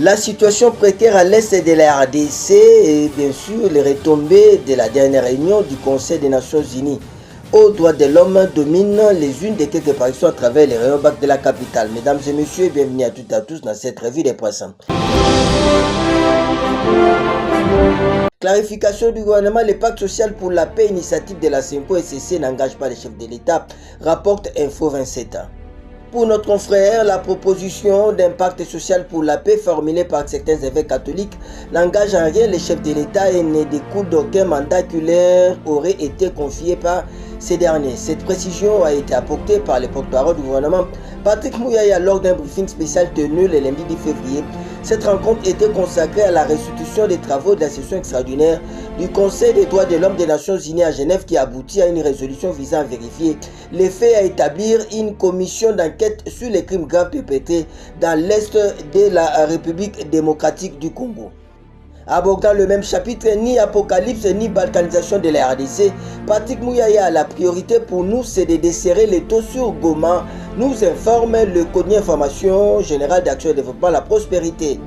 La situation précaire à l'est de la RDC et bien sûr les retombées de la dernière réunion du Conseil des Nations Unies aux droits de l'homme dominent les unes des quelques apparitions à travers les rayons bacs de la capitale. Mesdames et messieurs, bienvenue à toutes et à tous dans cette revue des presse. Clarification du gouvernement, le pacte social pour la paix, initiative de la CENCO-SCC n'engage pas les chefs de l'État, rapporte Info 27. Pour notre confrère, la proposition d'un pacte social pour la paix formulée par certains évêques catholiques n'engage en rien les chefs de l'État et ne découle d'aucun mandat qui leur aurait été confié par ces derniers. Cette précision a été apportée par le porte-parole du gouvernement Patrick Mouyaya lors d'un briefing spécial tenu le lundi 10 février. Cette rencontre était consacrée à la restitution des travaux de la session extraordinaire du Conseil des droits de l'homme des Nations Unies à Genève qui aboutit à une résolution visant à vérifier les faits et à établir une commission d'enquête sur les crimes graves perpétrés dans l'Est de la République démocratique du Congo. Abordant le même chapitre, ni apocalypse ni balkanisation de la RDC, Patrick Mouyaya, la priorité pour nous c'est de desserrer les taux sur Goma, nous informe le Code Information Générale d'Action et de Développement la Prospérité.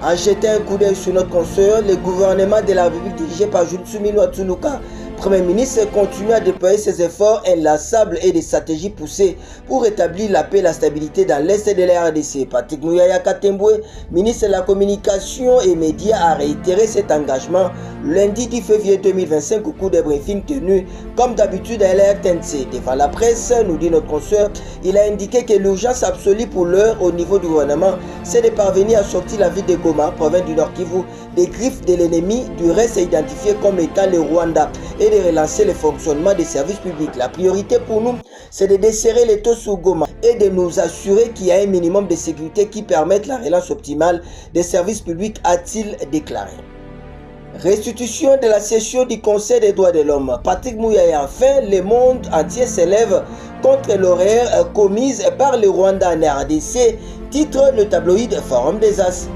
En jetant un coup d'œil sur notre consoeur, le gouvernement de la République dirigé par Jules Tsumilo Atsunuka, Premier ministre, continue à déployer ses efforts inlassables et des stratégies poussées pour rétablir la paix et la stabilité dans l'Est de la RDC. Patrick Mouyaya Katembwe, ministre de la Communication et Médias, a réitéré cet engagement lundi 10 février 2025 au cours des briefings tenus comme d'habitude à l'RTNC. Devant la presse, nous dit notre consoeur, il a indiqué que l'urgence absolue pour l'heure au niveau du gouvernement, c'est de parvenir à sortir la ville de Goma, province du Nord Kivu, des griffes de l'ennemi, du reste identifié comme étant le Rwanda, et de relancer le fonctionnement des services publics. La priorité pour nous, c'est de desserrer les taux sur Goma et de nous assurer qu'il y a un minimum de sécurité qui permette la relance optimale des services publics, a-t-il déclaré. Restitution de la session du Conseil des droits de l'homme. Patrick Mouyaya, enfin, le monde entier s'élève contre l'horreur commise par le Rwanda en RDC, titre le tabloïd Forum des As.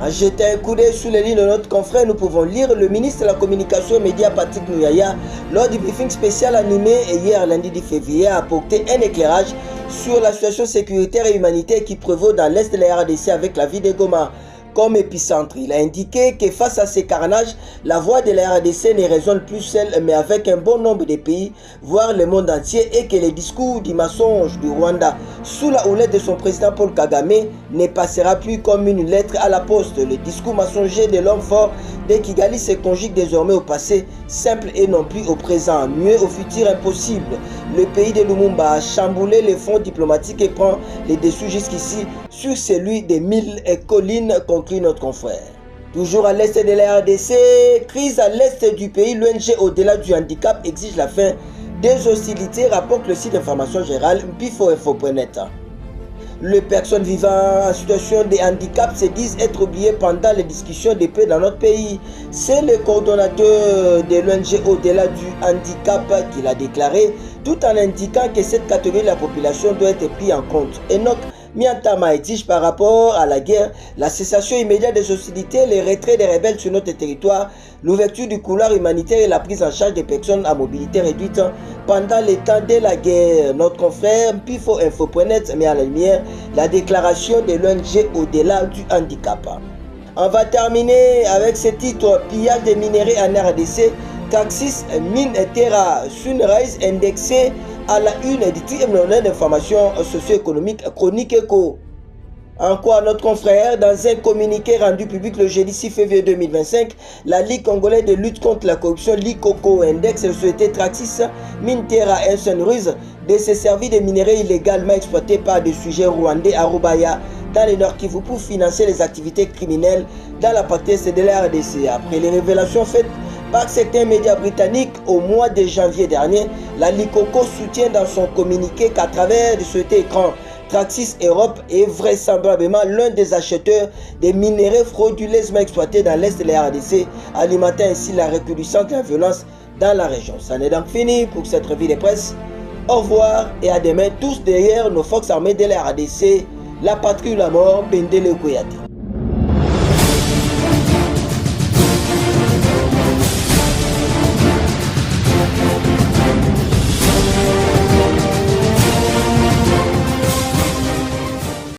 En jetant un coup d'œil sur les lignes de notre confrère, nous pouvons lire le ministre de la Communication et Médias Patrick Mouyaya lors du briefing spécial animé hier lundi 10 février a apporté un éclairage sur la situation sécuritaire et humanitaire qui prévaut dans l'est de la RDC avec la ville de Goma comme épicentre. Il a indiqué que face à ces carnages, la voix de la RDC ne résonne plus seule mais avec un bon nombre de pays, voire le monde entier, et que le discours du mensonge du Rwanda sous la houlette de son président Paul Kagame ne passera plus comme une lettre à la poste. Le discours mensonger de l'homme fort de Kigali se conjugue désormais au passé simple et non plus au présent, mieux au futur impossible. Le pays de Lumumba a chamboulé les fonds diplomatiques et prend les dessus jusqu'ici sur celui des 1000 collines, conclut notre confrère. Toujours à l'est de la RDC, crise à l'est du pays, l'ONG au-delà du handicap exige la fin des hostilités, rapporte le site d'information générale mpifoinfo.net. Les personnes vivant en situation de handicap se disent être oubliées pendant les discussions de paix dans notre pays. C'est le coordonnateur de l'ONG au-delà du handicap qui l'a déclaré, tout en indiquant que cette catégorie de la population doit être prise en compte. Enoch Miantama exige par rapport à la guerre la cessation immédiate des hostilités, le retrait des rebelles sur notre territoire, l'ouverture du couloir humanitaire et la prise en charge des personnes à mobilité réduite pendant les temps de la guerre. Notre confrère pifoinfo.net met à la lumière la déclaration de l'ONG au-delà du handicap. On va terminer avec ce titre: pillage des minerais en RDC, Taxis Mine Terra Sunrise indexé à la une du tribunal d'information socio-économique Chronique Eco. Encore notre confrère, dans un communiqué rendu public le jeudi 6 février 2025, la Ligue congolaise de lutte contre la corruption, LICOCO, indexe la société Traxis Minterra Sunrise de se servir des minerais illégalement exploités par des sujets rwandais à Rubaya, dans le Nord Kivu, pour financer les activités criminelles dans la partie est de la RDC. Après les révélations faites par certains médias britanniques au mois de janvier dernier, la LICOCO soutient dans son communiqué qu'à travers de cet écran, Traxis Europe est vraisemblablement l'un des acheteurs des minerais frauduleusement exploités dans l'est de la RDC, alimentant ainsi la recrudescence de la violence dans la région. Ça n'est donc fini pour cette revue de presse. Au revoir et à demain, tous derrière nos forces armées de la RDC, la patrie ou la mort, Bendele Kouyate.